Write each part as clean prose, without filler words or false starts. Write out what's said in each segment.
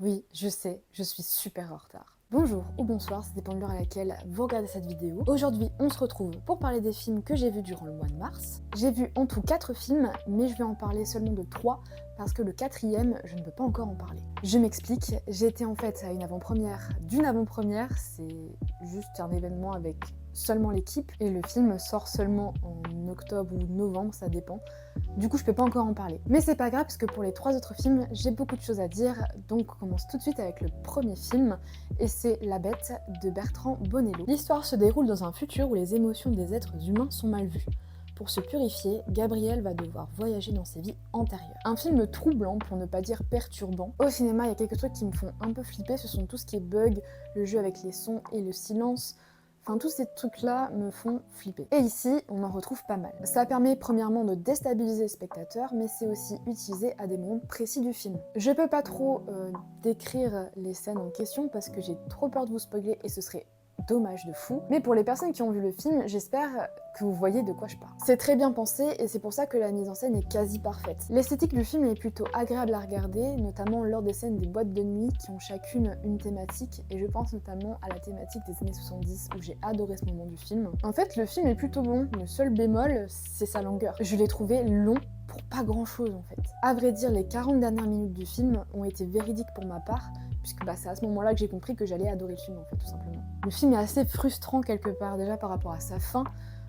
Oui, je sais, je suis super en retard. Bonjour ou bonsoir, ça dépend de l'heure à laquelle vous regardez cette vidéo. Aujourd'hui, on se retrouve pour parler des films que j'ai vus durant le mois de mars. J'ai vu en tout 4 films, mais je vais en parler seulement de 3 parce que le quatrième, je ne peux pas encore en parler. Je m'explique, j'ai été en fait à une avant-première d'une avant-première, c'est juste un événement avec seulement l'équipe et le film sort seulement en octobre ou novembre, ça dépend. Du coup, je peux pas encore en parler. Mais c'est pas grave parce que pour les 3 autres films, j'ai beaucoup de choses à dire. Donc, on commence tout de suite avec le premier film et c'est La Bête de Bertrand Bonello. L'histoire se déroule dans un futur où les émotions des êtres humains sont mal vues. Pour se purifier, Gabriel va devoir voyager dans ses vies antérieures. Un film troublant, pour ne pas dire perturbant. Au cinéma, il y a quelques trucs qui me font un peu flipper, ce sont tout ce qui est bug, le jeu avec les sons et le silence. Enfin, tous ces trucs-là me font flipper. Et ici, on en retrouve pas mal. Ça permet premièrement de déstabiliser le spectateur, mais c'est aussi utilisé à des moments précis du film. Je peux pas trop décrire les scènes en question parce que j'ai trop peur de vous spoiler et ce serait dommage de fou. Mais pour les personnes qui ont vu le film, j'espère que vous voyez de quoi je parle. C'est très bien pensé et c'est pour ça que la mise en scène est quasi parfaite. L'esthétique du film est plutôt agréable à regarder, notamment lors des scènes des boîtes de nuit qui ont chacune une thématique, et je pense notamment à la thématique des années 70 où j'ai adoré ce moment du film. En fait, le film est plutôt bon, le seul bémol, c'est sa longueur. Je l'ai trouvé long pour pas grand chose en fait. À vrai dire, les 40 dernières minutes du film ont été véridiques pour ma part, puisque c'est à ce moment-là que j'ai compris que j'allais adorer le film en fait, tout simplement. Le film est assez frustrant quelque part déjà par rapport à sa fin,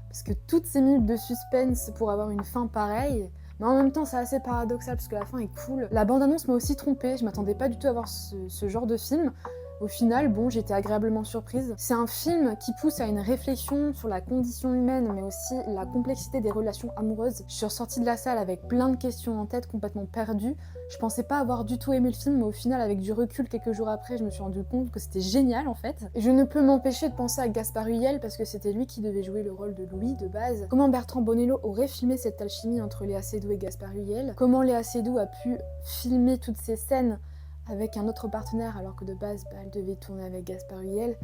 parce que toutes ces minutes de suspense pour avoir une fin pareille, mais en même temps c'est assez paradoxal parce que la fin est cool. La bande-annonce m'a aussi trompée, je m'attendais pas du tout à voir ce genre de film. Au final, bon, j'étais agréablement surprise. C'est un film qui pousse à une réflexion sur la condition humaine, mais aussi la complexité des relations amoureuses. Je suis ressortie de la salle avec plein de questions en tête, complètement perdues. Je pensais pas avoir du tout aimé le film, mais au final, avec du recul, quelques jours après, je me suis rendu compte que c'était génial en fait. Et je ne peux m'empêcher de penser à Gaspard Ulliel parce que c'était lui qui devait jouer le rôle de Louis de base. Comment Bertrand Bonello aurait filmé cette alchimie entre Léa Seydoux et Gaspard Ulliel. Comment Léa Seydoux a pu filmer toutes ces scènes avec un autre partenaire alors que de base elle devait tourner avec Gaspard Ulliel,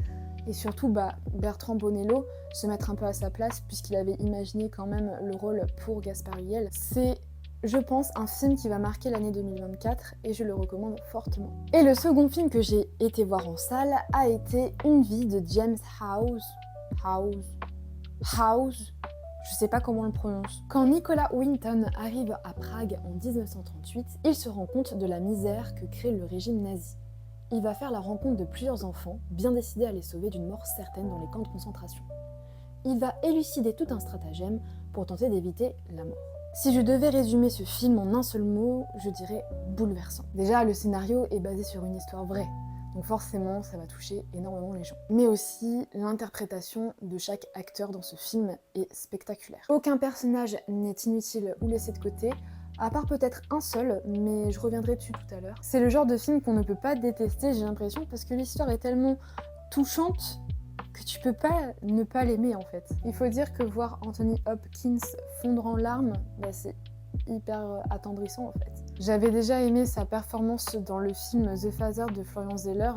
et surtout Bertrand Bonello se mettre un peu à sa place puisqu'il avait imaginé quand même le rôle pour Gaspard Ulliel. C'est, je pense, un film qui va marquer l'année 2024 et je le recommande fortement. Et le second film que j'ai été voir en salle a été Une vie de James House. Je sais pas comment on le prononce. Quand Nicolas Winton arrive à Prague en 1938, il se rend compte de la misère que crée le régime nazi. Il va faire la rencontre de plusieurs enfants, bien décidés à les sauver d'une mort certaine dans les camps de concentration. Il va élucider tout un stratagème pour tenter d'éviter la mort. Si je devais résumer ce film en un seul mot, je dirais bouleversant. Déjà, le scénario est basé sur une histoire vraie. Donc forcément, ça va toucher énormément les gens. Mais aussi, l'interprétation de chaque acteur dans ce film est spectaculaire. Aucun personnage n'est inutile ou laissé de côté, à part peut-être un seul, mais je reviendrai dessus tout à l'heure. C'est le genre de film qu'on ne peut pas détester, j'ai l'impression, parce que l'histoire est tellement touchante que tu peux pas ne pas l'aimer en fait. Il faut dire que voir Anthony Hopkins fondre en larmes, c'est hyper attendrissant en fait. J'avais déjà aimé sa performance dans le film The Father de Florian Zeller,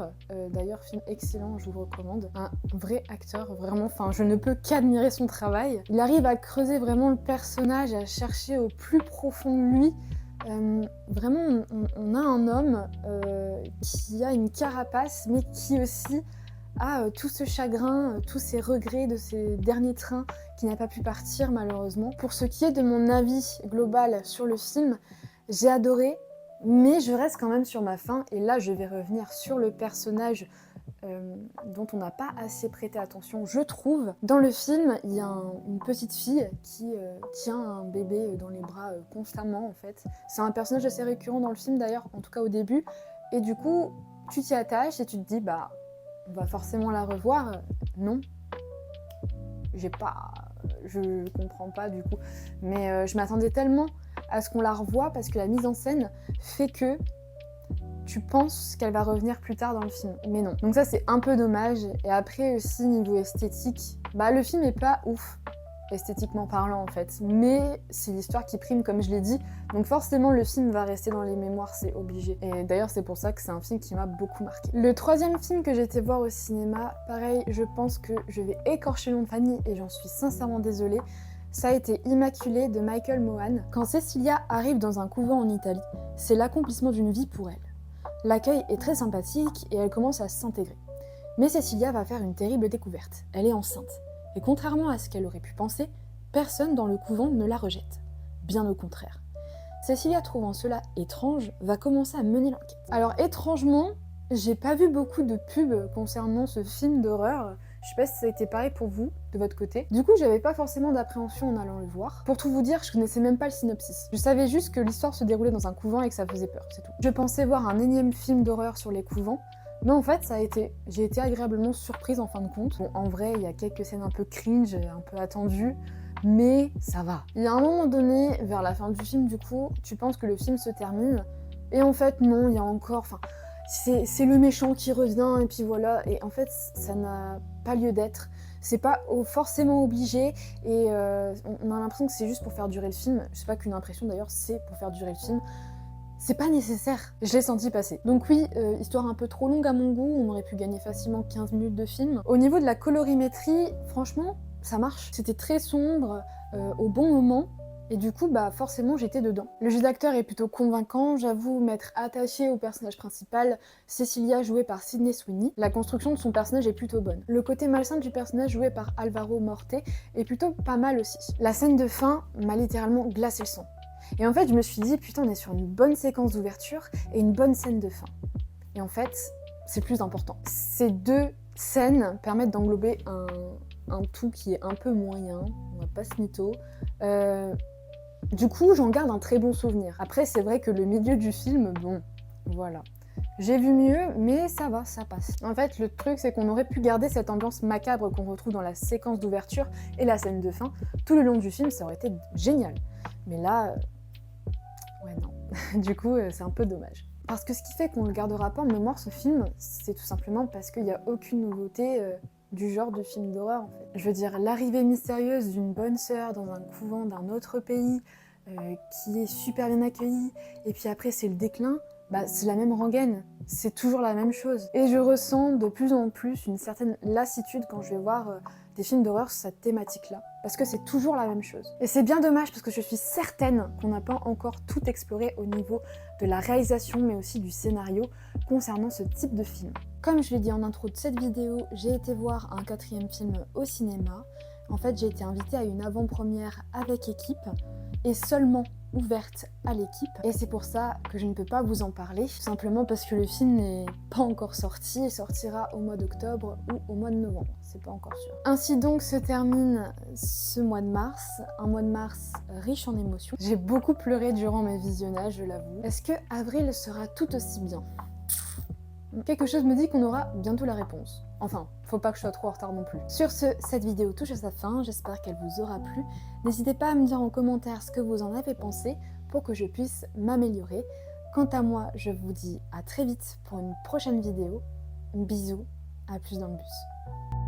d'ailleurs film excellent, je vous le recommande. Un vrai acteur, vraiment, enfin je ne peux qu'admirer son travail. Il arrive à creuser vraiment le personnage, à chercher au plus profond de lui. Vraiment, on a un homme qui a une carapace, mais qui aussi a tout ce chagrin, tous ces regrets de ces derniers trains qui n'a pas pu partir malheureusement. Pour ce qui est de mon avis global sur le film, j'ai adoré, mais je reste quand même sur ma faim, et là je vais revenir sur le personnage dont on n'a pas assez prêté attention, je trouve. Dans le film, il y a une petite fille qui tient un bébé dans les bras constamment en fait. C'est un personnage assez récurrent dans le film d'ailleurs, en tout cas au début, et du coup tu t'y attaches et tu te dis on va forcément la revoir. Non, je comprends pas du coup, mais je m'attendais tellement à ce qu'on la revoie parce que la mise en scène fait que tu penses qu'elle va revenir plus tard dans le film, mais non. Donc ça c'est un peu dommage. Et après aussi niveau esthétique, le film est pas ouf esthétiquement parlant en fait, mais c'est l'histoire qui prime comme je l'ai dit, donc forcément le film va rester dans les mémoires, c'est obligé. Et d'ailleurs c'est pour ça que c'est un film qui m'a beaucoup marqué. Le troisième film que j'ai été voir au cinéma, pareil, je pense que je vais écorcher le nom de famille et j'en suis sincèrement désolée, ça a été Immaculée de Michael Mohan. Quand Cecilia arrive dans un couvent en Italie, c'est l'accomplissement d'une vie pour elle. L'accueil est très sympathique et elle commence à s'intégrer. Mais Cecilia va faire une terrible découverte. Elle est enceinte. Et contrairement à ce qu'elle aurait pu penser, personne dans le couvent ne la rejette. Bien au contraire. Cecilia, trouvant cela étrange, va commencer à mener l'enquête. Alors étrangement, j'ai pas vu beaucoup de pubs concernant ce film d'horreur. Je sais pas si ça a été pareil pour vous, de votre côté. Du coup, j'avais pas forcément d'appréhension en allant le voir. Pour tout vous dire, je connaissais même pas le synopsis. Je savais juste que l'histoire se déroulait dans un couvent et que ça faisait peur, c'est tout. Je pensais voir un énième film d'horreur sur les couvents, mais en fait, j'ai été agréablement surprise en fin de compte. Bon, en vrai, il y a quelques scènes un peu cringe, un peu attendues, mais ça va. Il y a un moment donné, vers la fin du film, du coup, tu penses que le film se termine, et en fait, non, il y a encore... c'est le méchant qui revient, et puis voilà, et en fait, ça n'a pas lieu d'être. C'est pas forcément obligé, et on a l'impression que c'est juste pour faire durer le film. Je sais pas qu'une impression d'ailleurs, c'est pour faire durer le film. C'est pas nécessaire, je l'ai senti passer. Donc oui, histoire un peu trop longue à mon goût, on aurait pu gagner facilement 15 minutes de film. Au niveau de la colorimétrie, franchement, ça marche. C'était très sombre, au bon moment, et du coup, bah forcément, j'étais dedans. Le jeu d'acteur est plutôt convaincant, j'avoue m'être attachée au personnage principal, Cecilia jouée par Sydney Sweeney. La construction de son personnage est plutôt bonne. Le côté malsain du personnage joué par Alvaro Morte est plutôt pas mal aussi. La scène de fin m'a littéralement glacé le sang. Et en fait, je me suis dit, putain, on est sur une bonne séquence d'ouverture et une bonne scène de fin. Et en fait, c'est plus important. Ces deux scènes permettent d'englober un tout qui est un peu moyen, on va pas se mytho. Du coup, j'en garde un très bon souvenir. Après, c'est vrai que le milieu du film, bon, voilà. J'ai vu mieux, mais ça va, ça passe. En fait, le truc, c'est qu'on aurait pu garder cette ambiance macabre qu'on retrouve dans la séquence d'ouverture et la scène de fin. Tout le long du film, ça aurait été génial. Mais là... ouais, non. Du coup, c'est un peu dommage. Parce que ce qui fait qu'on le gardera pas en mémoire, ce film, c'est tout simplement parce qu'il n'y a aucune nouveauté du genre de film d'horreur, en fait. Je veux dire, l'arrivée mystérieuse d'une bonne sœur dans un couvent d'un autre pays, qui est super bien accueillie, et puis après, c'est le déclin, bah, c'est la même rengaine. C'est toujours la même chose. Et je ressens de plus en plus une certaine lassitude quand je vais voir des films d'horreur sur cette thématique-là. Parce que c'est toujours la même chose. Et c'est bien dommage parce que je suis certaine qu'on n'a pas encore tout exploré au niveau de la réalisation mais aussi du scénario concernant ce type de film. Comme je l'ai dit en intro de cette vidéo, j'ai été voir un 4e film au cinéma. En fait, j'ai été invitée à une avant-première avec équipe et seulement ouverte à l'équipe. Et c'est pour ça que je ne peux pas vous en parler, tout simplement parce que le film n'est pas encore sorti, il sortira au mois d'octobre ou au mois de novembre, c'est pas encore sûr. Ainsi donc se termine ce mois de mars, un mois de mars riche en émotions. J'ai beaucoup pleuré durant mes visionnages, je l'avoue. Est-ce que avril sera tout aussi bien ? Quelque chose me dit qu'on aura bientôt la réponse. Enfin, faut pas que je sois trop en retard non plus. Sur ce, cette vidéo touche à sa fin, j'espère qu'elle vous aura plu. N'hésitez pas à me dire en commentaire ce que vous en avez pensé pour que je puisse m'améliorer. Quant à moi, je vous dis à très vite pour une prochaine vidéo. Bisous, à plus dans le bus.